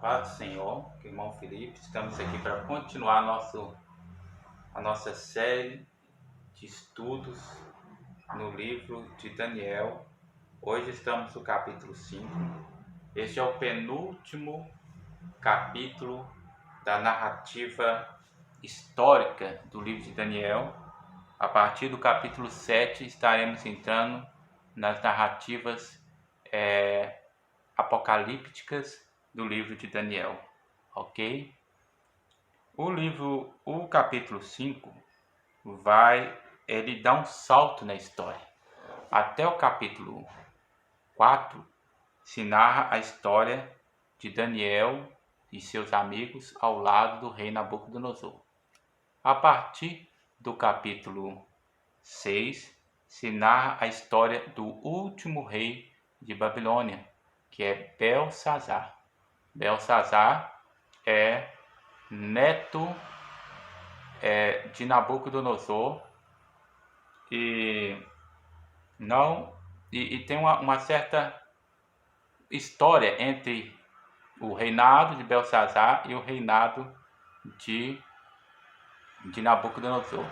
Paz do Senhor, irmão Felipe, estamos aqui para continuar a nossa série de estudos no livro de Daniel. Hoje estamos no capítulo 5. Este é o penúltimo capítulo da narrativa histórica do livro de Daniel. A partir do capítulo 7 estaremos entrando nas narrativas apocalípticas do livro de Daniel, ok? O capítulo 5 ele dá um salto na história. Até o capítulo 4 se narra a história de Daniel e seus amigos ao lado do rei Nabucodonosor. A partir do capítulo 6 se narra a história do último rei de Babilônia, que é Belsazar. Belsazar é neto de Nabucodonosor e tem uma certa história entre o reinado de Belsazar e o reinado de Nabucodonosor.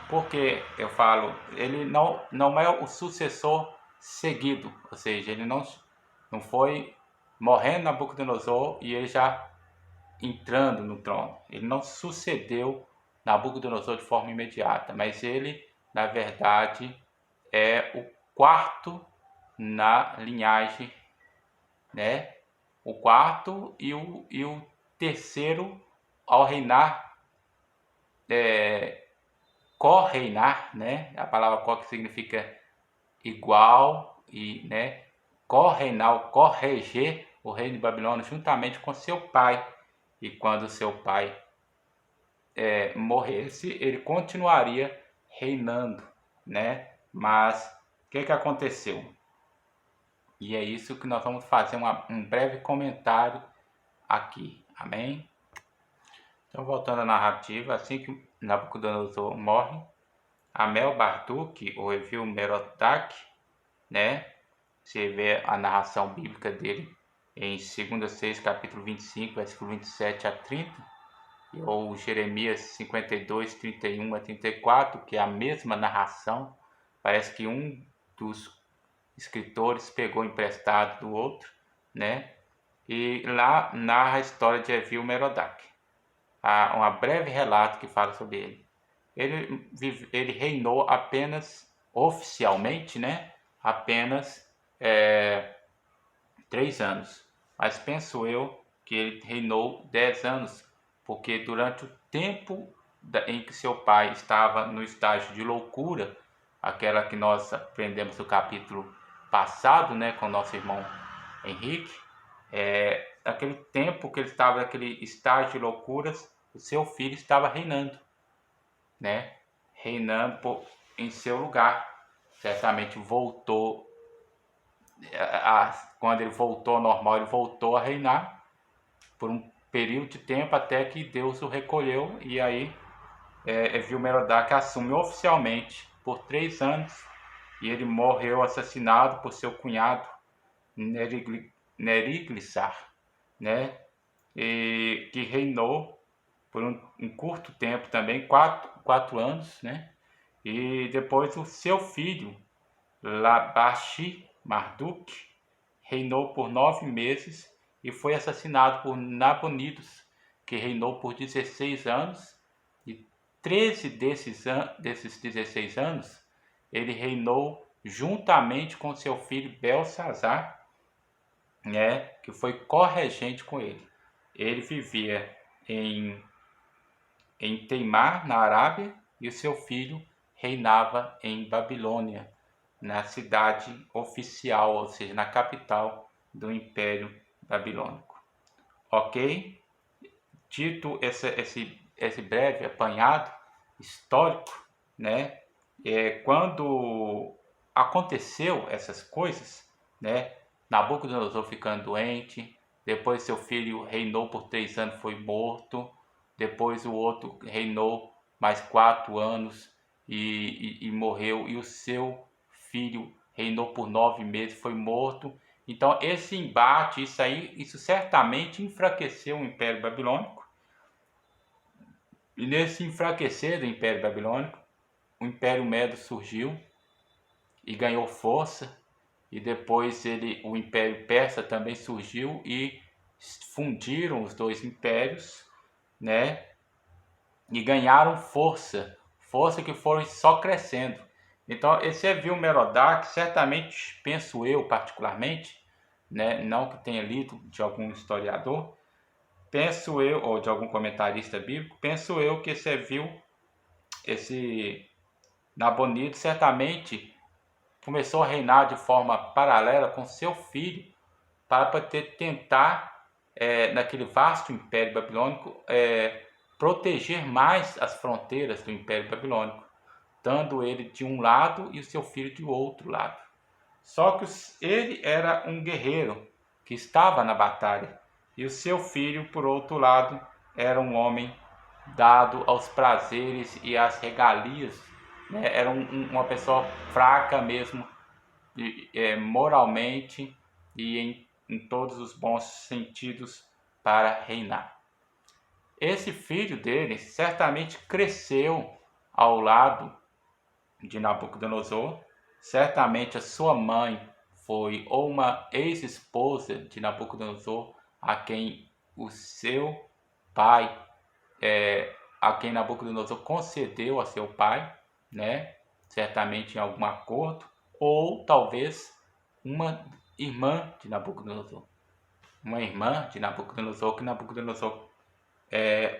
Porque eu falo, ele não é o sucessor seguido, ou seja, ele não foi morrendo Nabucodonosor e ele já entrando no trono. Ele não sucedeu Nabucodonosor de forma imediata, mas ele, na verdade, é o quarto na linhagem, né? O quarto e o terceiro ao reinar, co-reinar, né? A palavra co que significa igual e, né? Co-reinar, co-reger o reino de Babilônia juntamente com seu pai. E quando seu pai morresse, ele continuaria reinando, né? Mas o que aconteceu? E é isso que nós vamos fazer um breve comentário aqui, amém? Então, voltando à narrativa, assim que Nabucodonosor morre, Amel-Marduk, ou Evil-Merodach, né? Você vê a narração bíblica dele em 2 6, capítulo 25, versículo 27 a 30, ou Jeremias 52, 31 a 34, que é a mesma narração. Parece que um dos escritores pegou emprestado do outro, né? E lá narra a história de Evil-Merodach. Há um breve relato que fala sobre ele. Ele reinou apenas oficialmente, né? Apenas 3 anos. Mas penso eu que ele reinou 10 anos, porque durante o tempo em que seu pai estava no estágio de loucura, aquela que nós aprendemos no capítulo passado, né, com nosso irmão Henrique, aquele tempo que ele estava naquele estágio de loucuras, o seu filho estava reinando, né, em seu lugar. Certamente voltou, quando ele voltou ao normal, ele voltou a reinar por um período de tempo até que Deus o recolheu, e aí Evil-Merodach assume oficialmente por 3 anos, e ele morreu assassinado por seu cunhado Neriglissar, né? E que reinou por um curto tempo também, 4 anos, né? E depois o seu filho Labashi-Marduk reinou por 9 meses e foi assassinado por Nabonidos, que reinou por 16 anos, e 13 desses 16 anos ele reinou juntamente com seu filho Belsazar, né, que foi corregente com ele. Ele vivia em Teimar, na Arábia, e o seu filho reinava em Babilônia, na cidade oficial, ou seja, na capital do Império Babilônico. Ok? Dito esse breve apanhado histórico, né? Quando aconteceu essas coisas, né? Nabucodonosor ficando doente, depois seu filho reinou por 3 anos, foi morto, depois o outro reinou mais 4 anos e morreu, e o seu filho reinou por 9 meses, foi morto, Então esse embate, isso certamente enfraqueceu o Império Babilônico. E nesse enfraquecer do Império Babilônico, o Império Medo surgiu e ganhou força, e depois o Império Persa também surgiu e fundiram os dois impérios, né? E ganharam força que foram só crescendo. Então esse Evil-Merodach, certamente, penso eu particularmente, né, não que tenha lido de algum historiador, penso eu, ou de algum comentarista bíblico, penso eu que esse Nabonido certamente começou a reinar de forma paralela com seu filho para poder tentar, naquele vasto Império Babilônico, proteger mais as fronteiras do Império Babilônico, dando ele de um lado e o seu filho de outro lado. Só que ele era um guerreiro que estava na batalha, e o seu filho, por outro lado, era um homem dado aos prazeres e às regalias, né? Era uma pessoa fraca mesmo, moralmente e em todos os bons sentidos para reinar. Esse filho dele certamente cresceu ao lado de Nabucodonosor. Certamente a sua mãe foi ou uma ex-esposa de Nabucodonosor, a quem o seu pai, a quem Nabucodonosor concedeu a seu pai, né? Certamente em algum acordo, ou talvez uma irmã de Nabucodonosor. Uma irmã de Nabucodonosor que Nabucodonosor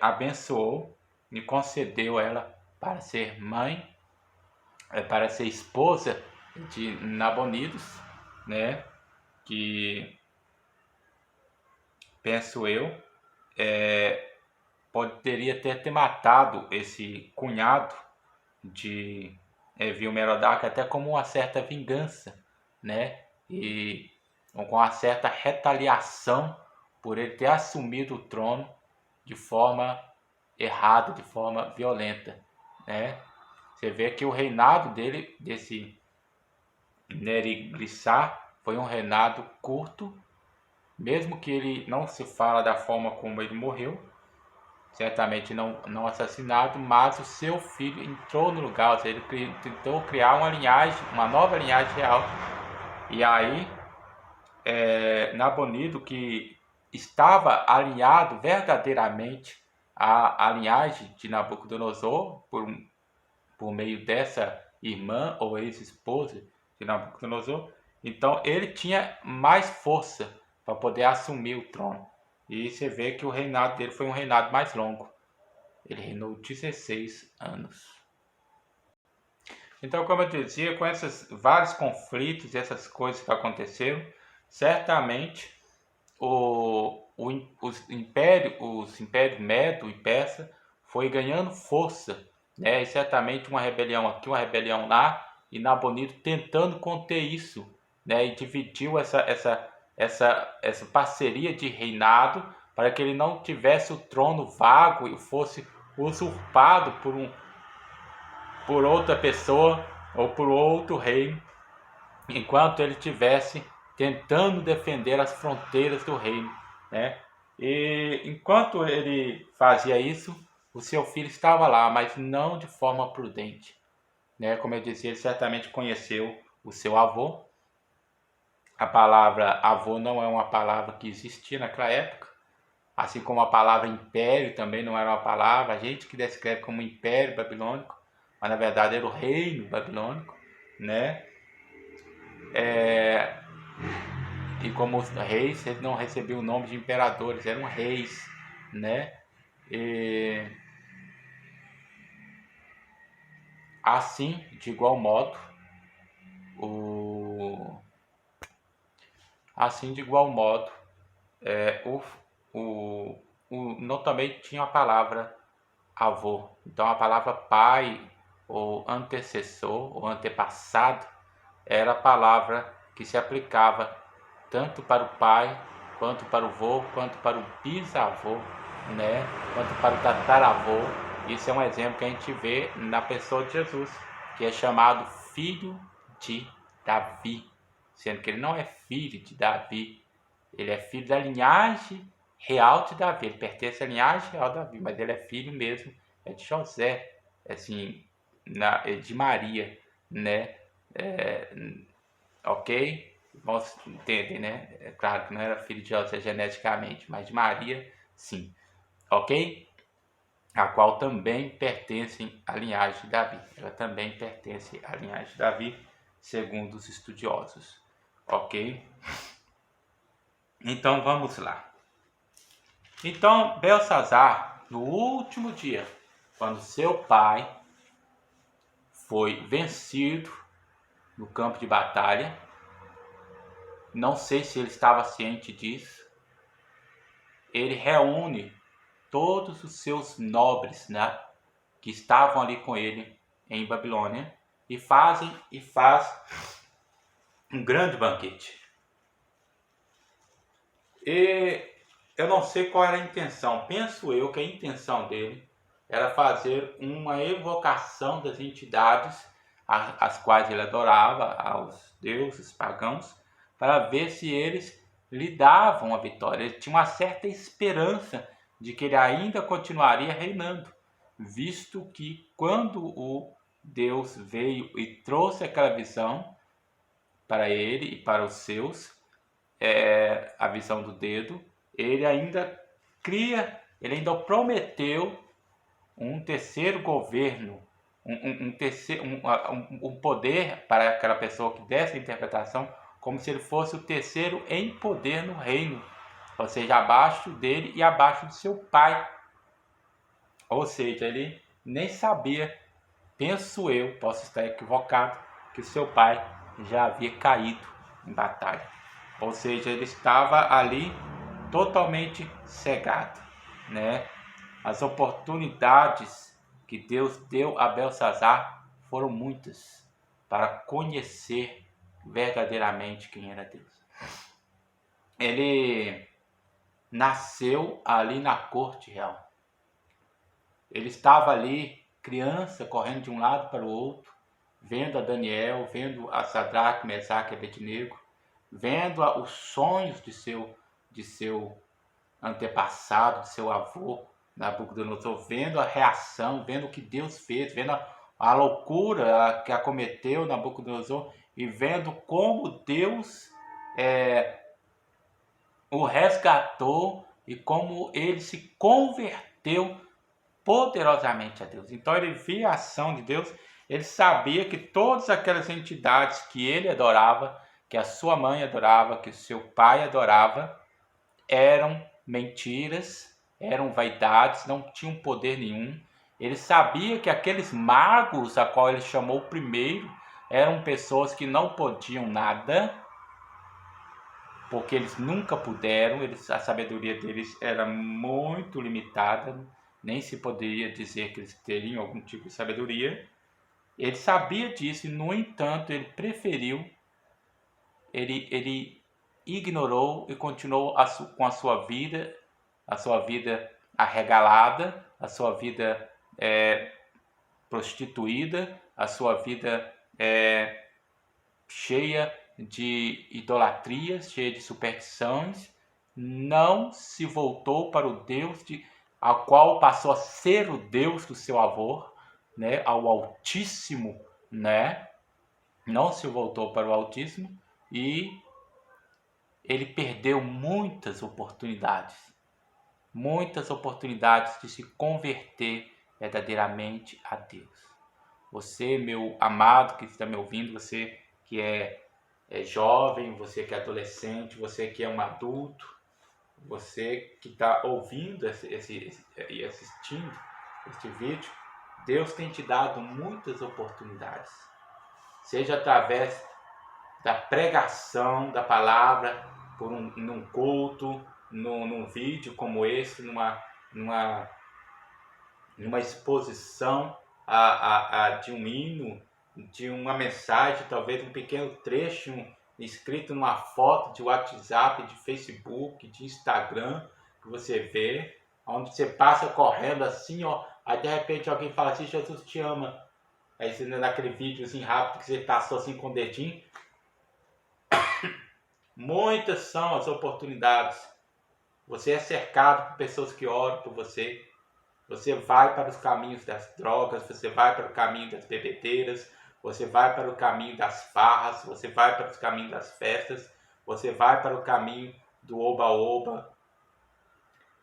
abençoou e concedeu ela para ser mãe, para ser esposa de Nabonidos, né? Que, penso eu, poderia ter matado esse cunhado de Evil-Merodach até como uma certa vingança, né? E com uma certa retaliação por ele ter assumido o trono de forma errada, de forma violenta, né? Você vê que o reinado dele, desse Neriglissar, foi um reinado curto, mesmo que ele não se fala da forma como ele morreu, certamente não assassinado, mas o seu filho entrou no lugar, ou seja, ele tentou criar uma nova linhagem real. E aí, Nabonido, que estava alinhado verdadeiramente à linhagem de Nabucodonosor, por meio dessa irmã ou ex-esposa de Nabucodonosor, então ele tinha mais força para poder assumir o trono. E você vê que o reinado dele foi um reinado mais longo. Ele reinou 16 anos. Então, como eu dizia, com esses vários conflitos e essas coisas que aconteceram, certamente os impérios Medo e Persa foi ganhando força, né? E certamente uma rebelião aqui, uma rebelião lá, e Nabonido tentando conter isso, né? E dividiu essa parceria de reinado para que ele não tivesse o trono vago e fosse usurpado por outra pessoa ou por outro reino, enquanto ele tivesse tentando defender as fronteiras do reino, né? E enquanto ele fazia isso, o seu filho estava lá, mas não de forma prudente, né? Como eu disse, ele certamente conheceu o seu avô. A palavra avô não é uma palavra que existia naquela época, assim como a palavra império também não era uma palavra. A gente que descreve como império babilônico, mas na verdade era o reino babilônico, né? E como os reis, eles não recebiam o nome de imperadores, eram reis, né? E assim, de igual modo, não também tinha a palavra avô. Então a palavra pai, ou antecessor, ou antepassado, era a palavra que se aplicava tanto para o pai, quanto para o vô, quanto para o bisavô, né? Quanto para o tataravô. Isso é um exemplo que a gente vê na pessoa de Jesus, que é chamado filho de Davi, sendo que ele não é filho de Davi, ele é filho da linhagem real de Davi, ele pertence à linhagem real de Davi, mas ele é filho mesmo, é de José, assim, de Maria, né? Ok? Vamos entender, né? É claro que não era filho de José geneticamente, mas de Maria, sim. Ok? A qual também pertence à linhagem de Davi. Ela também pertence à linhagem de Davi, segundo os estudiosos. Ok? Então vamos lá. Então Belsazar, no último dia, quando seu pai foi vencido no campo de batalha, não sei se ele estava ciente disso, ele reúne todos os seus nobres, né, que estavam ali com ele em Babilônia e faz um grande banquete. E eu não sei qual era a intenção. Penso eu que a intenção dele era fazer uma evocação das entidades as quais ele adorava, aos deuses pagãos, para ver se eles lhe davam a vitória. Ele tinha uma certa esperança de que ele ainda continuaria reinando, visto que quando o Deus veio e trouxe aquela visão para ele e para os seus, a visão do dedo, ele ainda ele ainda prometeu um terceiro governo, um poder para aquela pessoa que desse a interpretação, como se ele fosse o terceiro em poder no reino, ou seja, abaixo dele e abaixo de seu pai. Ou seja, ele nem sabia, penso eu, posso estar equivocado, que seu pai já havia caído em batalha. Ou seja, ele estava ali totalmente cegado, né? As oportunidades que Deus deu a Belsazar foram muitas para conhecer verdadeiramente quem era Deus. Ele nasceu ali na corte real. Ele estava ali, criança, correndo de um lado para o outro, vendo a Daniel, vendo a Sadraque, Mesaque e Abednego, vendo os sonhos de seu antepassado, de seu avô, Nabucodonosor, vendo a reação, vendo o que Deus fez, vendo a loucura que acometeu Nabucodonosor e vendo como Deus o resgatou e como ele se converteu poderosamente a Deus. Então ele via a ação de Deus, ele sabia que todas aquelas entidades que ele adorava, que a sua mãe adorava, que o seu pai adorava, eram mentiras, eram vaidades, não tinham poder nenhum. Ele sabia que aqueles magos a qual ele chamou primeiro eram pessoas que não podiam nada, porque eles nunca puderam, a sabedoria deles era muito limitada, nem se poderia dizer que eles teriam algum tipo de sabedoria. Ele sabia disso e, no entanto, ele preferiu, ele ignorou e continuou com a sua vida arregalada, a sua vida prostituída, a sua vida cheia de idolatrias, cheia de superstições, não se voltou para o Deus a qual passou a ser o Deus do seu avô, né, ao Altíssimo, né? Não se voltou para o Altíssimo e ele perdeu muitas oportunidades de se converter verdadeiramente a Deus. Você, meu amado que está me ouvindo, você que é jovem, você que é adolescente, você que é um adulto, você que está ouvindo e assistindo este vídeo, Deus tem te dado muitas oportunidades, seja através da pregação da palavra, num culto, num vídeo como esse, numa exposição de um hino, de uma mensagem, talvez um pequeno trecho escrito numa foto de WhatsApp, de Facebook, de Instagram, que você vê, onde você passa correndo assim, ó, aí de repente alguém fala assim, Jesus te ama. Aí você naquele vídeo assim rápido que você passou assim com o dedinho, Muitas são as oportunidades. Você é cercado por pessoas que oram por você. Você vai para os caminhos das drogas, você vai para o caminho das bebedeiras, você vai para o caminho das farras, você vai para os caminhos das festas, você vai para o caminho do oba-oba.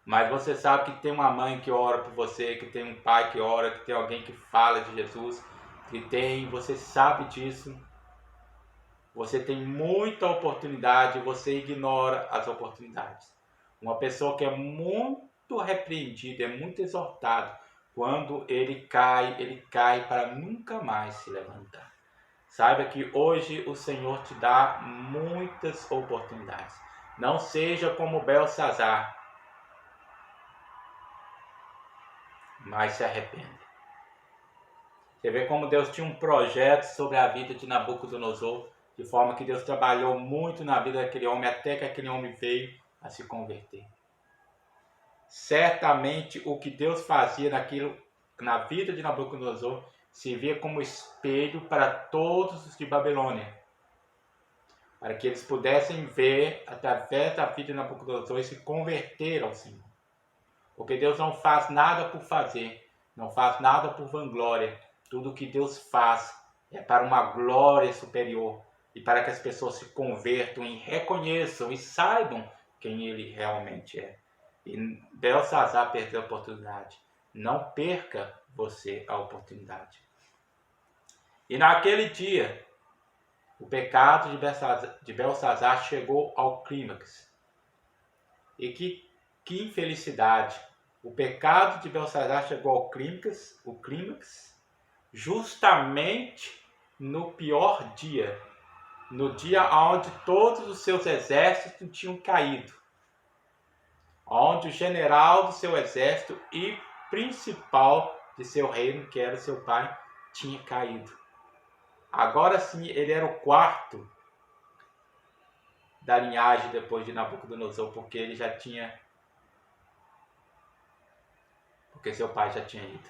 Mas você sabe que tem uma mãe que ora por você, que tem um pai que ora, que tem alguém que fala de Jesus, você sabe disso. Você tem muita oportunidade, você ignora as oportunidades. Uma pessoa que é muito repreendida, é muito exortado, quando ele cai para nunca mais se levantar. Saiba que hoje o Senhor te dá muitas oportunidades. Não seja como Belsazar, mas se arrependa. Você vê como Deus tinha um projeto sobre a vida de Nabucodonosor, de forma que Deus trabalhou muito na vida daquele homem, até que aquele homem veio a se converter. Certamente o que Deus fazia na vida de Nabucodonosor servia como espelho para todos os de Babilônia, para que eles pudessem ver através da vida de Nabucodonosor e se converter ao Senhor. Porque Deus não faz nada por fazer, não faz nada por vanglória. Tudo o que Deus faz é para uma glória superior e para que as pessoas se convertam e reconheçam e saibam quem Ele realmente é. E Belsazar perdeu a oportunidade. Não perca você a oportunidade. E naquele dia, o pecado de Belsazar chegou ao clímax. E que infelicidade! O pecado de Belsazar chegou ao clímax, justamente no pior dia, no dia onde todos os seus exércitos tinham caído, onde o general do seu exército e principal de seu reino, que era seu pai, tinha caído. Agora sim, ele era o quarto da linhagem depois de Nabucodonosor, porque seu pai já tinha ido.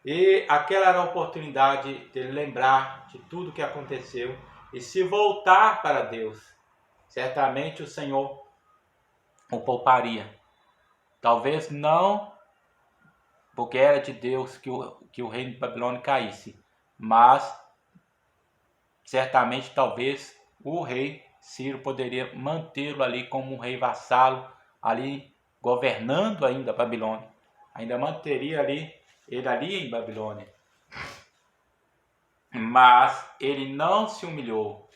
E aquela era a oportunidade dele lembrar de tudo que aconteceu e se voltar para Deus. Certamente o Senhor o pouparia. Talvez não porque era de Deus que o reino de Babilônia caísse, mas certamente talvez o rei Ciro poderia mantê-lo ali como um rei vassalo, ali governando ainda a Babilônia. Ainda manteria ele ali em Babilônia. Mas ele não se humilhou,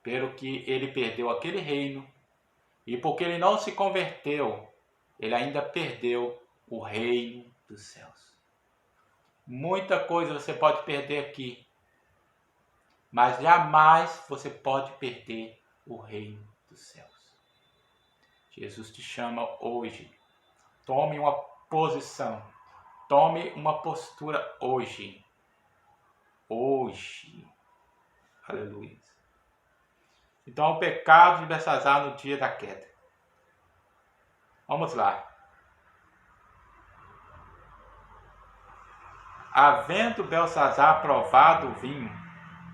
pelo que ele perdeu aquele reino, e porque ele não se converteu, ele ainda perdeu o reino dos céus. Muita coisa você pode perder aqui, mas jamais você pode perder o reino dos céus. Jesus te chama hoje. Tome uma posição. Tome uma postura hoje. Hoje. Aleluia. Então, o pecado de Belsazar no dia da queda. Vamos lá. Havendo Belsazar provado o vinho,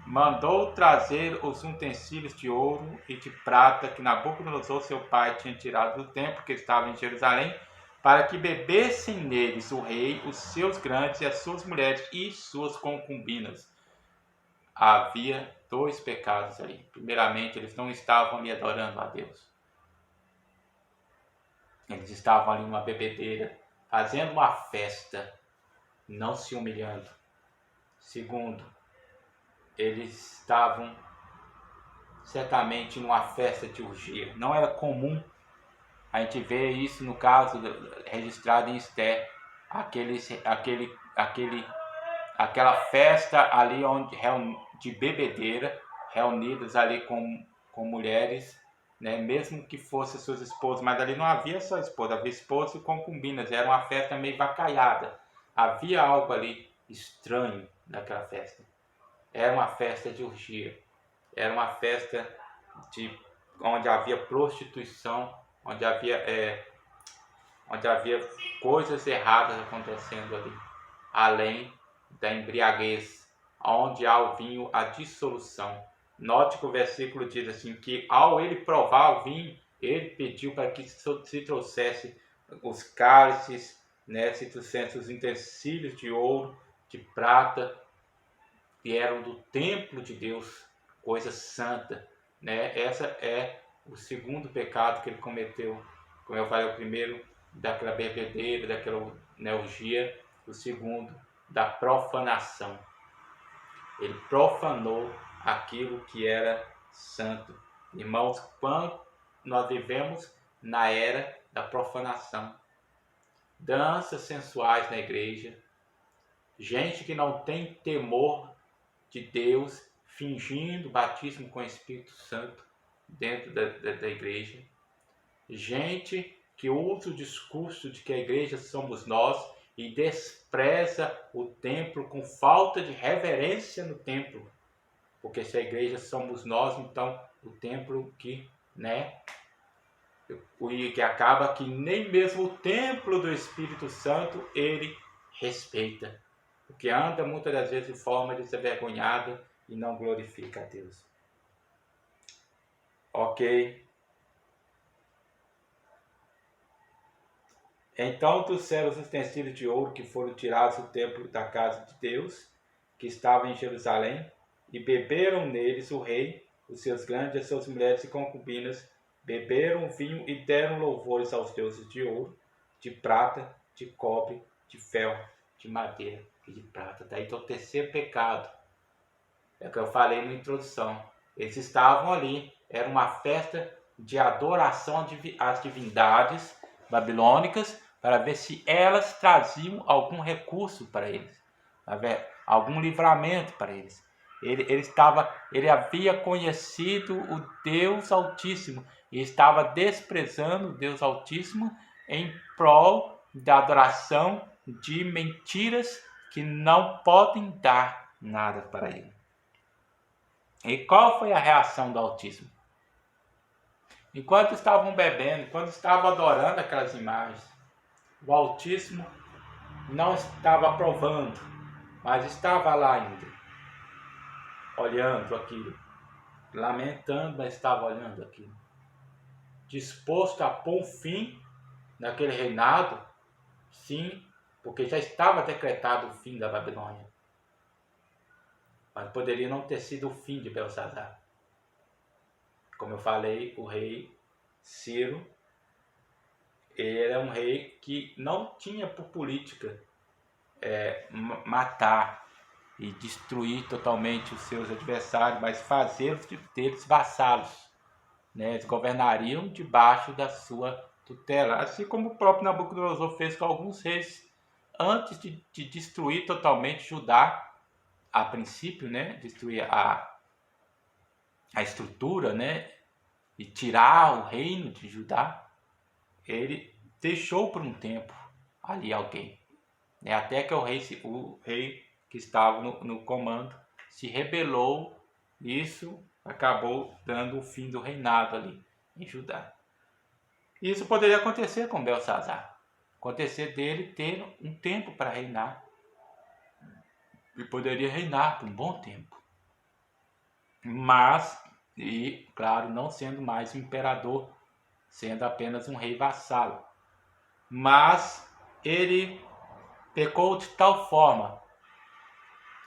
mandou trazer os utensílios de ouro e de prata que Nabucodonosor, seu pai, tinha tirado do templo que estava em Jerusalém, para que bebessem neles o rei, os seus grandes e as suas mulheres e suas concubinas. Havia dois pecados ali. Primeiramente, eles não estavam ali adorando a Deus. Eles estavam ali numa bebedeira, fazendo uma festa, não se humilhando. Segundo, eles estavam certamente numa festa de orgia. Não era comum a gente ver isso no caso registrado em Esther, aquela festa ali de bebedeira, reunidas ali com mulheres, né, mesmo que fossem suas esposas, mas ali não havia só esposa, havia esposas e concubinas, era uma festa meio vacaiada, havia algo ali estranho naquela festa. Era uma festa de orgia, era uma festa onde havia prostituição, onde havia coisas erradas acontecendo ali, além da embriaguez, onde há o vinho, a dissolução. Note que o versículo diz assim, que ao ele provar o vinho, ele pediu para que se trouxesse os cálices, né, se trouxesse os utensílios de ouro, de prata, que eram do templo de Deus, coisa santa, né? Essa é o segundo pecado que ele cometeu. Como eu falei, o primeiro daquela bebedeira, daquela, né, orgia, o segundo da profanação. Ele profanou aquilo que era santo. Irmãos, quando nós vivemos na era da profanação, danças sensuais na igreja, gente que não tem temor de Deus, fingindo batismo com o Espírito Santo dentro da igreja, gente que usa o discurso de que a igreja somos nós e despreza o templo com falta de reverência no templo, porque se a igreja somos nós, então o templo que, né, que acaba que nem mesmo o templo do Espírito Santo ele respeita, porque anda muitas das vezes de forma desenvergonhada e não glorifica a Deus. Ok? Então trouxeram os utensílios de ouro que foram tirados do templo da casa de Deus, que estava em Jerusalém, e beberam neles o rei, os seus grandes, as suas mulheres e concubinas, beberam vinho e deram louvores aos deuses de ouro, de prata, de cobre, de ferro, de madeira e de prata. Daí então o terceiro pecado, é o que eu falei na introdução. Eles estavam ali, era uma festa de adoração às divindades babilônicas, para ver se elas traziam algum recurso para eles, algum livramento para eles. Ele havia conhecido o Deus Altíssimo e estava desprezando o Deus Altíssimo em prol da adoração de mentiras que não podem dar nada para ele. E qual foi a reação do Altíssimo? Enquanto estavam bebendo, enquanto estavam adorando aquelas imagens, o Altíssimo não estava aprovando, mas estava lá ainda, olhando aquilo, lamentando, mas estava olhando aquilo, disposto a pôr um fim naquele reinado, sim, porque já estava decretado o fim da Babilônia, mas poderia não ter sido o fim de Belsazar. Como eu falei, o rei Ciro, ele era um rei que não tinha por política matar e destruir totalmente os seus adversários, mas fazer deles vassalos, né? Eles governariam debaixo da sua tutela, assim como o próprio Nabucodonosor fez com alguns reis antes de destruir totalmente Judá, a princípio, né? Destruir a estrutura, né? E tirar o reino de Judá. Ele deixou por um tempo ali alguém, né? Até que o rei que estava no comando se rebelou. Isso acabou dando o fim do reinado ali em Judá. Isso poderia acontecer com Belsazar, acontecer dele ter um tempo para reinar, e poderia reinar por um bom tempo, mas, e claro, não sendo mais um imperador, sendo apenas um rei vassalo. Mas ele pecou de tal forma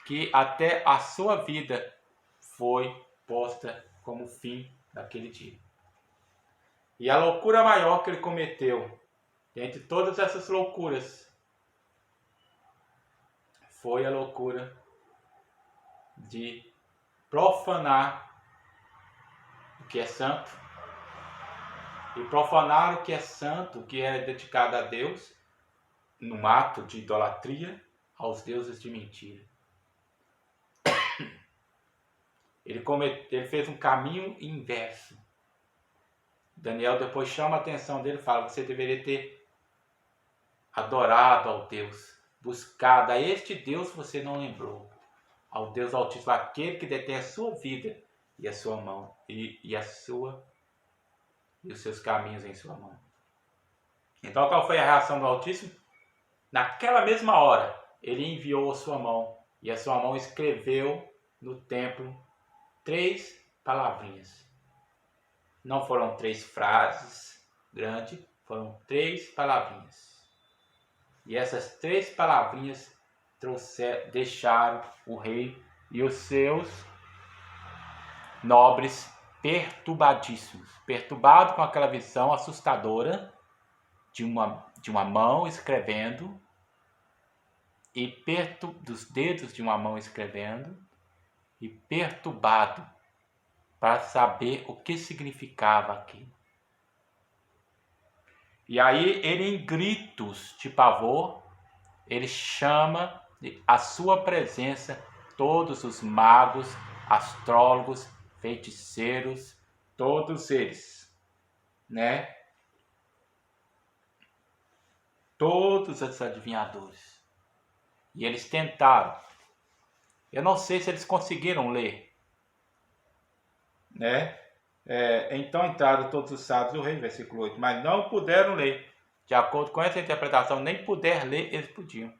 que até a sua vida foi posta como fim daquele dia. E a loucura maior que ele cometeu, dentre todas essas loucuras, foi a loucura de profanar o que é santo, e profanar o que é santo, o que é dedicado a Deus, num ato de idolatria aos deuses de mentira. Ele fez um caminho inverso. Daniel depois chama a atenção dele e fala: você deveria ter adorado ao Deus, buscado a este Deus, você não lembrou, ao Deus Altíssimo, aquele que detém a sua vida e a sua mão, e os seus caminhos em sua mão. Então qual foi a reação do Altíssimo? Naquela mesma hora, ele enviou a sua mão, e a sua mão escreveu no templo 3 palavrinhas. Não foram 3 frases grandes, foram 3 palavrinhas. E essas 3 palavrinhas deixaram o rei e os seus nobres perturbadíssimos, perturbados com aquela visão assustadora de uma mão escrevendo e dos dedos de uma mão escrevendo, e perturbado para saber o que significava aquilo. E aí ele, em gritos de pavor, ele chama à sua presença todos os magos, astrólogos, feiticeiros, todos eles, né? Todos os adivinhadores. E eles tentaram. Eu não sei se eles conseguiram ler, né? Então entraram todos os sábios do rei, versículo 8, mas não puderam ler. De acordo com essa interpretação, nem puder ler, eles podiam.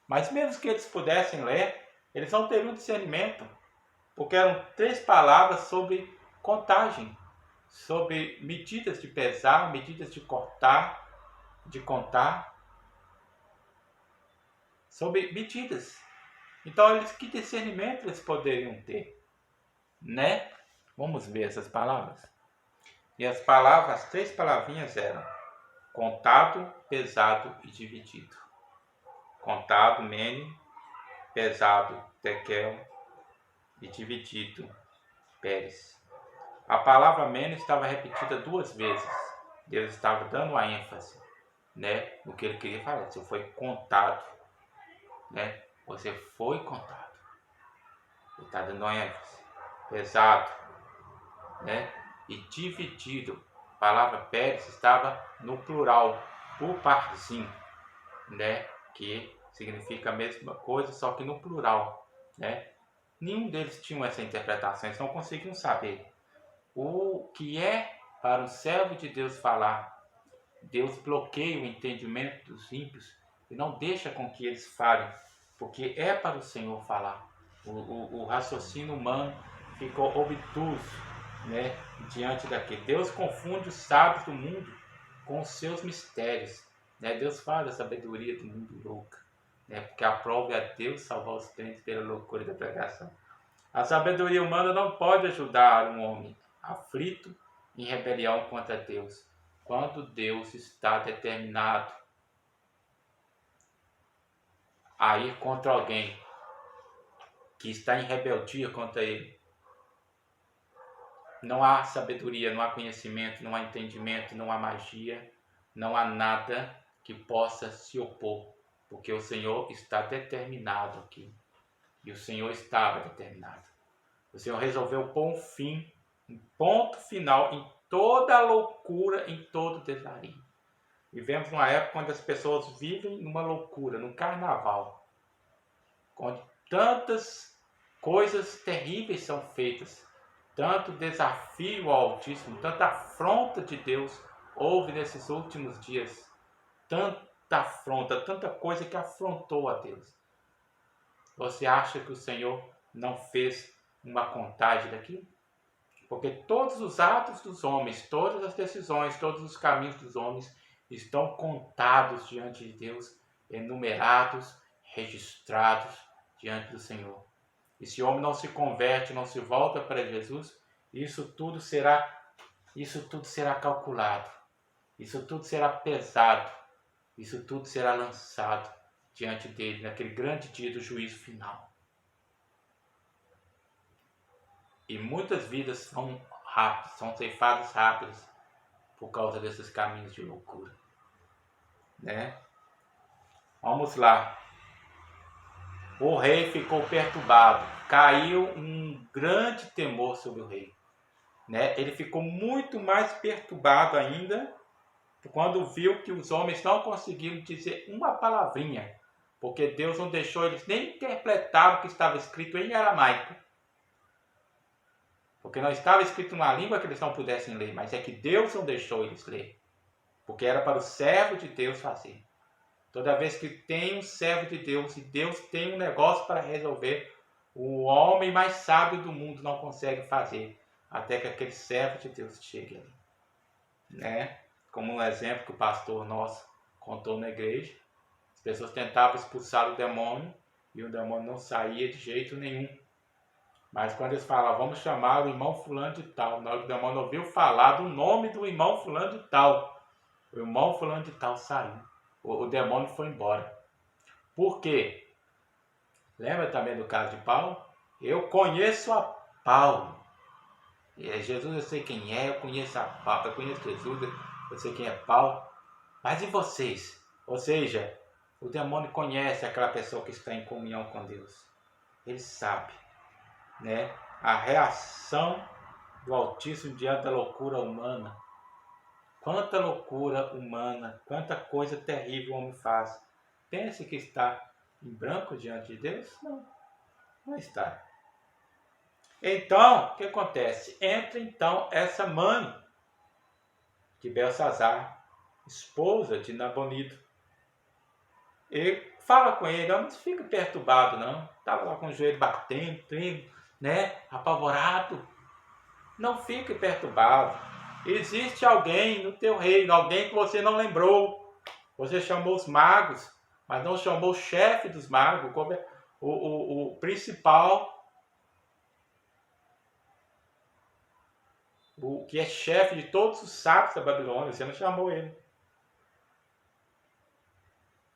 Mas mesmo que eles pudessem ler, eles não teriam discernimento, porque eram 3 palavras sobre contagem, sobre medidas de pesar, medidas de cortar, de contar, sobre medidas. Então, que discernimento eles poderiam ter, né? Vamos ver essas palavras. E as palavras, as 3 palavrinhas eram contado, pesado e dividido. Contado, mene, pesado, tekel, e dividido, Pérez. A palavra mene estava repetida 2 vezes. Deus estava dando a ênfase, né, no que ele queria falar. Você foi contado, né? Você foi contado. Ele está dando a ênfase. Pesado, né? E dividido. A palavra Pérez estava no plural, uparzinho, né? Que significa a mesma coisa, só que no plural, né? Nenhum deles tinha essa interpretação, eles não conseguiam saber o que é para um servo de Deus falar. Deus bloqueia o entendimento dos ímpios e não deixa com que eles falem, porque é para o Senhor falar. O raciocínio humano ficou obtuso, né, diante daquilo. Deus confunde os sábios do mundo com os seus mistérios, né? Deus fala da sabedoria do mundo louca, né? Porque aprove a Deus salvar os crentes pela loucura da pregação. A sabedoria humana não pode ajudar um homem aflito em rebelião contra Deus, quando Deus está determinado a ir contra alguém que está em rebeldia contra ele. Não há sabedoria, não há conhecimento, não há entendimento, não há magia, não há nada que possa se opor, porque o Senhor está determinado aqui. E o Senhor estava determinado. O Senhor resolveu pôr um fim, um ponto final em toda a loucura, em todo o desvario. Vivemos numa época onde as pessoas vivem numa loucura, num carnaval, onde tantas coisas terríveis são feitas, tanto desafio ao Altíssimo, tanta afronta de Deus houve nesses últimos dias, tanta afronta, tanta coisa que afrontou a Deus. Você acha que o Senhor não fez uma contagem daquilo? Porque todos os atos dos homens, todas as decisões, todos os caminhos dos homens estão contados diante de Deus, enumerados, registrados diante do Senhor. E se o homem não se converte, não se volta para Jesus, isso tudo será calculado, isso tudo será pesado, isso tudo será lançado diante dele naquele grande dia do juízo final. E muitas vidas são rápidas, são ceifadas rápidas por causa desses caminhos de loucura, né? Vamos lá. O rei ficou perturbado, caiu um grande temor sobre o rei, né? Ele ficou muito mais perturbado ainda quando viu que os homens não conseguiram dizer uma palavrinha, porque Deus não deixou eles nem interpretar o que estava escrito em aramaico. Porque não estava escrito numa língua que eles não pudessem ler, mas é que Deus não deixou eles ler. Porque era para o servo de Deus fazer. Toda vez que tem um servo de Deus e Deus tem um negócio para resolver, o homem mais sábio do mundo não consegue fazer, até que aquele servo de Deus chegue ali, né? Como um exemplo que o pastor nosso contou na igreja, as pessoas tentavam expulsar o demônio e o demônio não saía de jeito nenhum. Mas quando eles falavam, vamos chamar o irmão fulano de tal, na hora que o demônio ouviu falar do nome do irmão fulano de tal, o irmão fulano de tal saiu, o demônio foi embora. Por quê? Lembra também do caso de Paulo? Eu conheço a Paulo. Jesus, eu sei quem é, eu conheço a Paulo, eu conheço Jesus, eu sei quem é Paulo. Mas e vocês? Ou seja, o demônio conhece aquela pessoa que está em comunhão com Deus. Ele sabe, né? A reação do Altíssimo diante da loucura humana. Quanta loucura humana, quanta coisa terrível o homem faz. Pense que está em branco diante de Deus? Não, não está. Então, o que acontece? Entra então essa mãe de Belsazar, esposa de Nabonido. E fala com ele, não fica perturbado não. Estava lá com o joelho batendo, né? Apavorado. Não fique perturbado. Existe alguém no teu reino, alguém que você não lembrou. Você chamou os magos, mas não chamou o chefe dos magos, o principal, o que é chefe de todos os sábios da Babilônia. Você não chamou ele.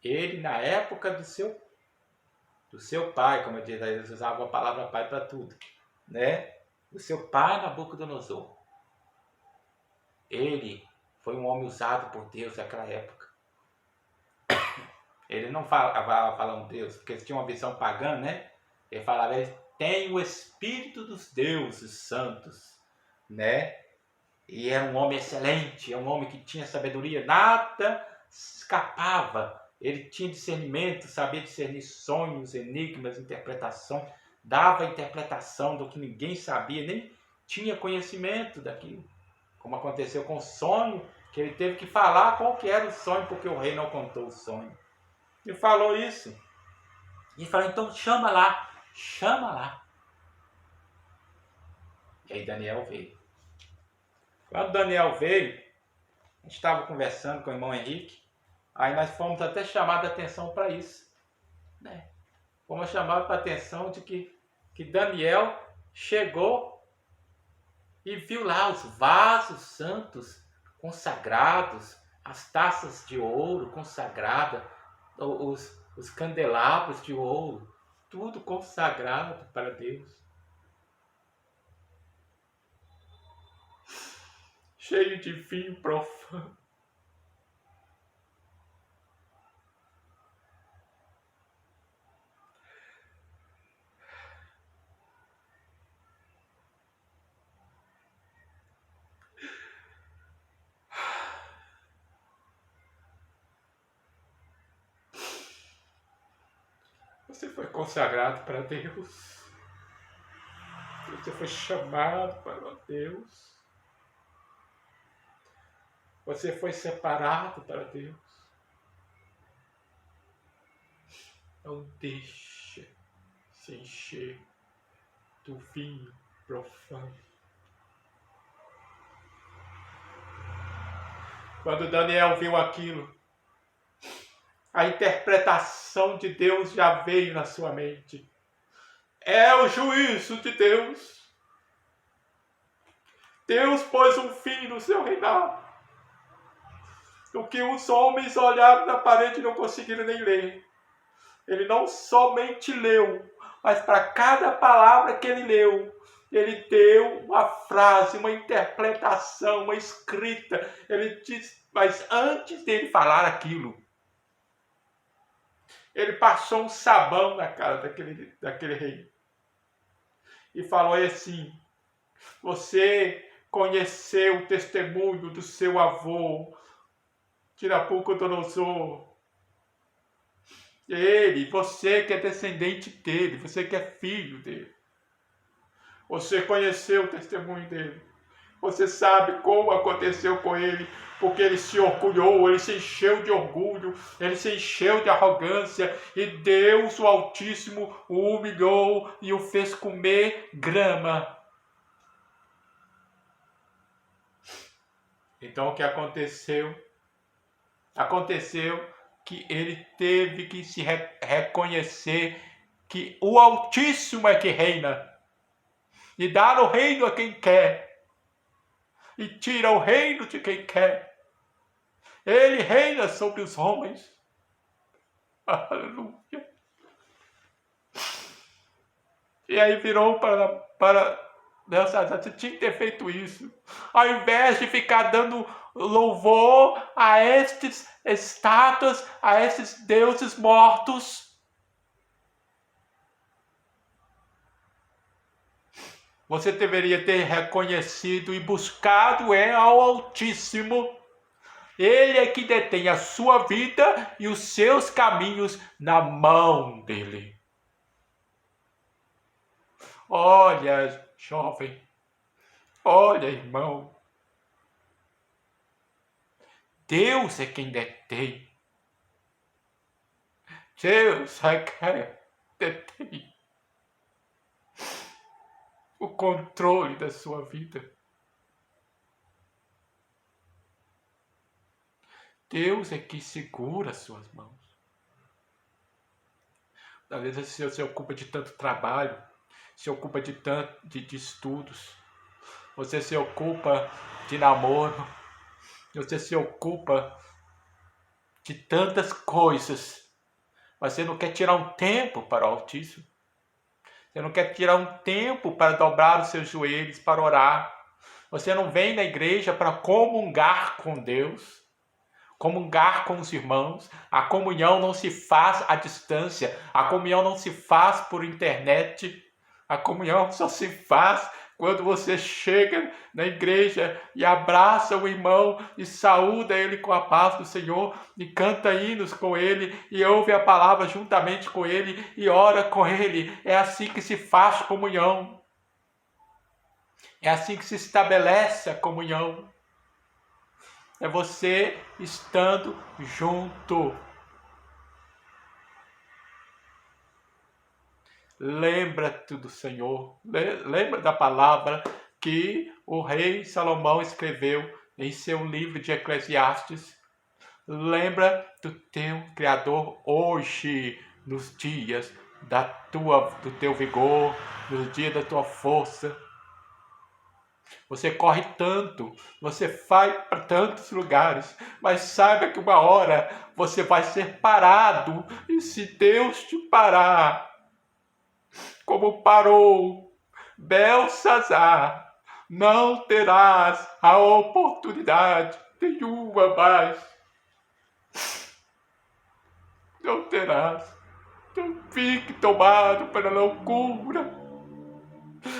Ele, na época do seu pai, como eu disse, eles usavam a palavra pai para tudo, né? O seu pai, Nabucodonosor. Ele foi um homem usado por Deus naquela época. Ele não falava falando Deus, porque eles tinham uma visão pagã, né? Ele falava, ele tem o Espírito dos deuses santos, né? E era um homem excelente, é um homem que tinha sabedoria, nada escapava. Ele tinha discernimento, sabia discernir sonhos, enigmas, interpretação, dava interpretação do que ninguém sabia, nem tinha conhecimento daquilo. Como aconteceu com o sonho, que ele teve que falar qual que era o sonho, porque o rei não contou o sonho. Ele falou isso. E falou, então chama lá. E aí Daniel veio. Quando Daniel veio, a gente estava conversando com o irmão Henrique, aí nós fomos até chamados a atenção para isso, né? Fomos chamados para a atenção de que Daniel chegou e viu lá os vasos santos consagrados, as taças de ouro consagradas, os candelabros de ouro, tudo consagrado para Deus. Cheio de vinho profano. Você foi consagrado para Deus. Você foi chamado para Deus. Você foi separado para Deus. Não deixe se encher do vinho profano. Quando Daniel viu aquilo, a interpretação de Deus já veio na sua mente. É o juízo de Deus. Deus pôs um fim no seu reinado. O que os homens olharam na parede e não conseguiram nem ler. Ele não somente leu, mas para cada palavra que ele leu, ele deu uma frase, uma interpretação, uma escrita. Ele disse, mas antes dele falar aquilo, ele passou um sabão na cara daquele rei. E falou assim, você conheceu o testemunho do seu avô, Nabucodonosor. Ele, você que é descendente dele, você que é filho dele. Você conheceu o testemunho dele. Você sabe como aconteceu com ele, porque ele se orgulhou, ele se encheu de orgulho, ele se encheu de arrogância, e Deus, o Altíssimo, o humilhou e o fez comer grama. Então o que aconteceu? Aconteceu que ele teve que se reconhecer que o Altíssimo é que reina, e dá o reino a quem quer, e tira o reino de quem quer. Ele reina sobre os homens. Aleluia. E aí virou para Deus, você tinha que ter feito isso. Ao invés de ficar dando louvor a estes estátuas, a esses deuses mortos, você deveria ter reconhecido e buscado ao Altíssimo. Ele é que detém a sua vida e os seus caminhos na mão dele. Olha, jovem, olha, irmão, Deus é quem detém. Deus é quem detém o controle da sua vida. Deus é quem segura as suas mãos. Às vezes você se ocupa de tanto trabalho, se ocupa de estudos, você se ocupa de namoro, você se ocupa de tantas coisas, mas você não quer tirar um tempo para o Altíssimo. Você não quer tirar um tempo para dobrar os seus joelhos, para orar. Você não vem na igreja para comungar com Deus, comungar com os irmãos. A comunhão não se faz à distância, a comunhão não se faz por internet, a comunhão só se faz quando você chega na igreja e abraça o irmão e saúda ele com a paz do Senhor e canta hinos com ele e ouve a palavra juntamente com ele e ora com ele. É assim que se faz comunhão. É assim que se estabelece a comunhão. É você estando junto. Lembra-te do Senhor. Lembra da palavra que o rei Salomão escreveu em seu livro de Eclesiastes. Lembra do teu Criador hoje, nos dias do teu vigor, nos dias da tua força. Você corre tanto, você vai para tantos lugares, mas saiba que uma hora você vai ser parado, e se Deus te parar, como parou Belsazar, não terás a oportunidade nenhuma mais. Não terás. Não fique tomado pela loucura.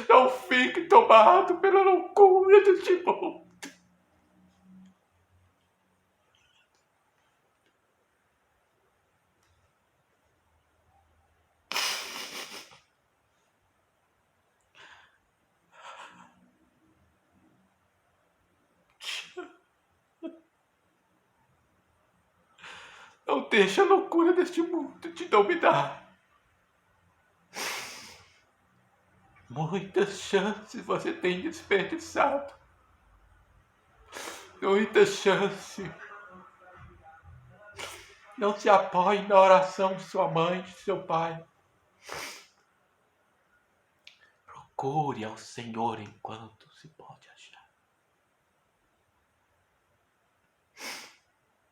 Não fique tomado pela loucura deste mundo. Não deixe a loucura deste mundo te dominar. Muitas chances você tem desperdiçado. Muitas chances. Não se apoie na oração de sua mãe, de seu pai. Procure ao Senhor enquanto se pode achar.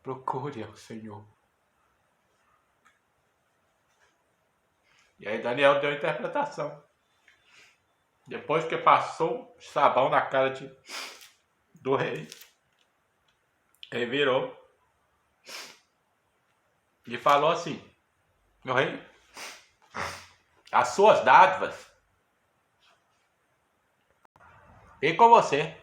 Procure ao Senhor. E aí Daniel deu a interpretação. Depois que passou o sabão na cara do rei, ele virou e falou assim: meu rei, as suas dádivas vêm com você.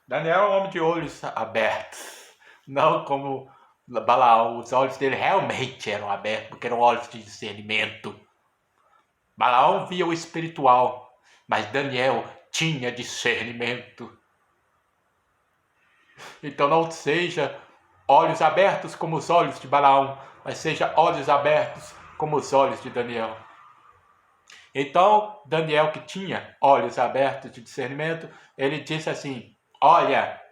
Daniel é um homem de olhos abertos, não como Balaão. Os olhos dele realmente eram abertos, porque eram olhos de discernimento. Balaão via o espiritual, mas Daniel tinha discernimento. Então não seja olhos abertos como os olhos de Balaão, mas seja olhos abertos como os olhos de Daniel. Então Daniel, que tinha olhos abertos de discernimento, ele disse assim: olha,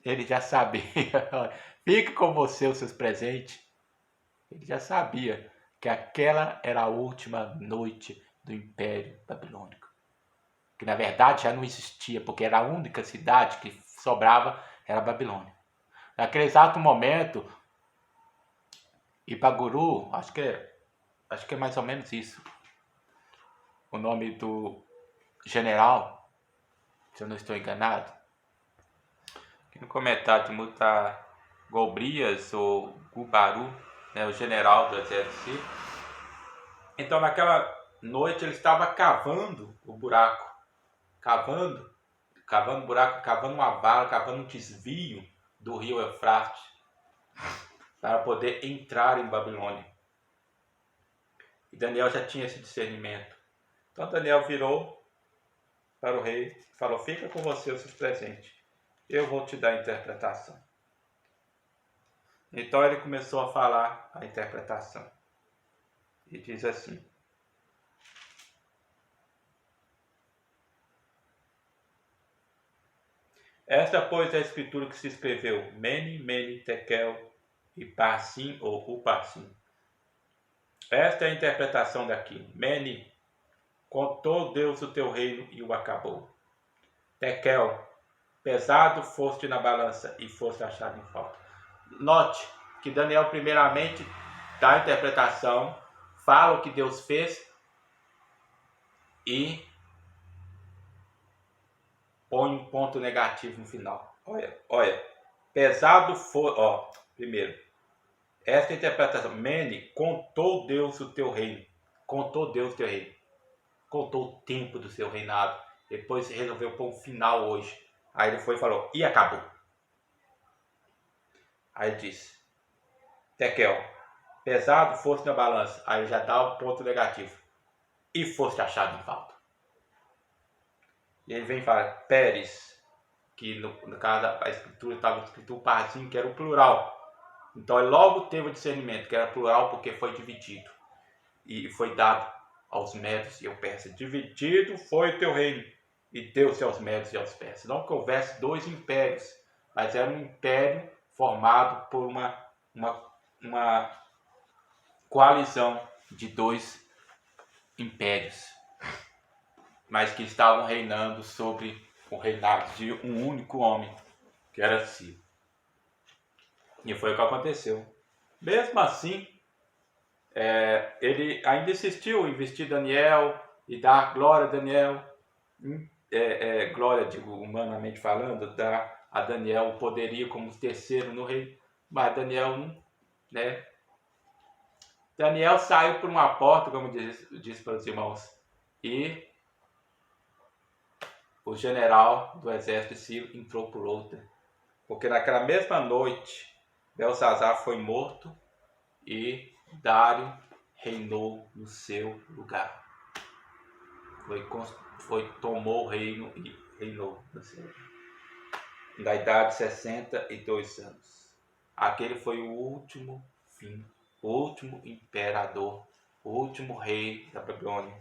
ele já sabia, fique com você os seus presentes. Ele já sabia que aquela era a última noite do Império Babilônico. Que na verdade já não existia, porque era a única cidade que sobrava, era a Babilônia. Naquele exato momento, Ipaguru, acho que é mais ou menos isso, o nome do general, se eu não estou enganado. Aqui no comentário de Muta Gobrias ou Gubaru, né, o general do exército. Então naquela noite ele estava cavando o buraco, cavando buraco, cavando uma vala, cavando um desvio do rio Eufrates para poder entrar em Babilônia. E Daniel já tinha esse discernimento. Então Daniel virou para o rei e falou: fica com você os seus presentes, eu vou te dar a interpretação. Então ele começou a falar a interpretação. E diz assim: esta, pois, é a escritura que se escreveu: Mene, Mene, Tekel e Parsim ou Uparsim. Esta é a interpretação daqui. Mene, contou Deus o teu reino e o acabou. Tekel, pesado foste na balança e foste achado em falta. Note que Daniel primeiramente dá a interpretação, fala o que Deus fez e põe um ponto negativo no final. Olha, pesado foi, primeiro, esta interpretação, Mene, contou Deus o teu reino, contou Deus o teu reino, contou o tempo do seu reinado, depois resolveu pôr um final hoje, aí ele foi e falou, e acabou. Aí disse, Tekel, pesado fosse na balança, aí já dá o ponto negativo, e foste achado em falta. E ele vem e fala, Pérez, que no caso a escritura estava escrito o parzinho, que era o plural. Então ele logo teve o discernimento, que era plural, porque foi dividido. E foi dado aos medos e aos persas. Dividido foi o teu reino, e deu-se aos medos e aos persas. Não que houvesse dois impérios, mas era um império formado por uma coalizão de dois impérios, mas que estavam reinando sobre o reinado de um único homem, que era Ciro. E foi o que aconteceu. Mesmo assim, ele ainda insistiu em vestir Daniel e dar glória a Daniel, glória, digo, humanamente falando, dar a Daniel o poderio como terceiro no reino, mas Daniel não, né? Daniel saiu por uma porta, como disse para os irmãos, e o general do exército Ciro entrou por outra, porque naquela mesma noite Belsazar foi morto e Dário reinou no seu lugar. Tomou o reino e reinou no seu lugar. Na idade de 62 anos. Aquele foi o último fim, o último imperador, o último rei da Babilônia.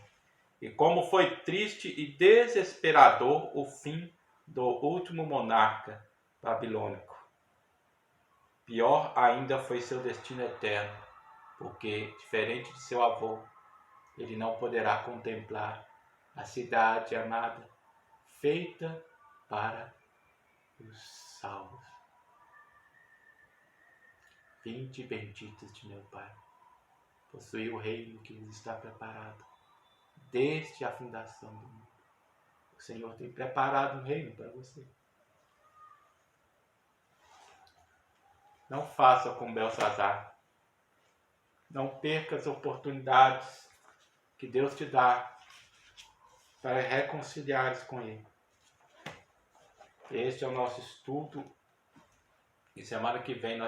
E como foi triste e desesperador o fim do último monarca babilônico. Pior ainda foi seu destino eterno, porque, diferente de seu avô, ele não poderá contemplar a cidade amada, feita para os salvos. Vinde benditos de meu Pai, possuir o reino que vos está preparado desde a fundação do mundo. O Senhor tem preparado um reino para você. Não faça como Belsazar. Não perca as oportunidades que Deus te dá para reconciliares com Ele. Este é o nosso estudo. E semana que vem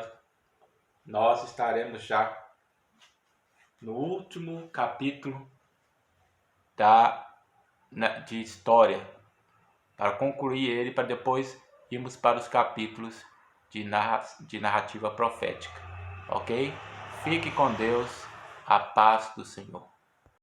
nós estaremos já no último capítulo de história para concluir ele, para depois irmos para os capítulos de narrativa profética, ok? Fique com Deus, a paz do Senhor.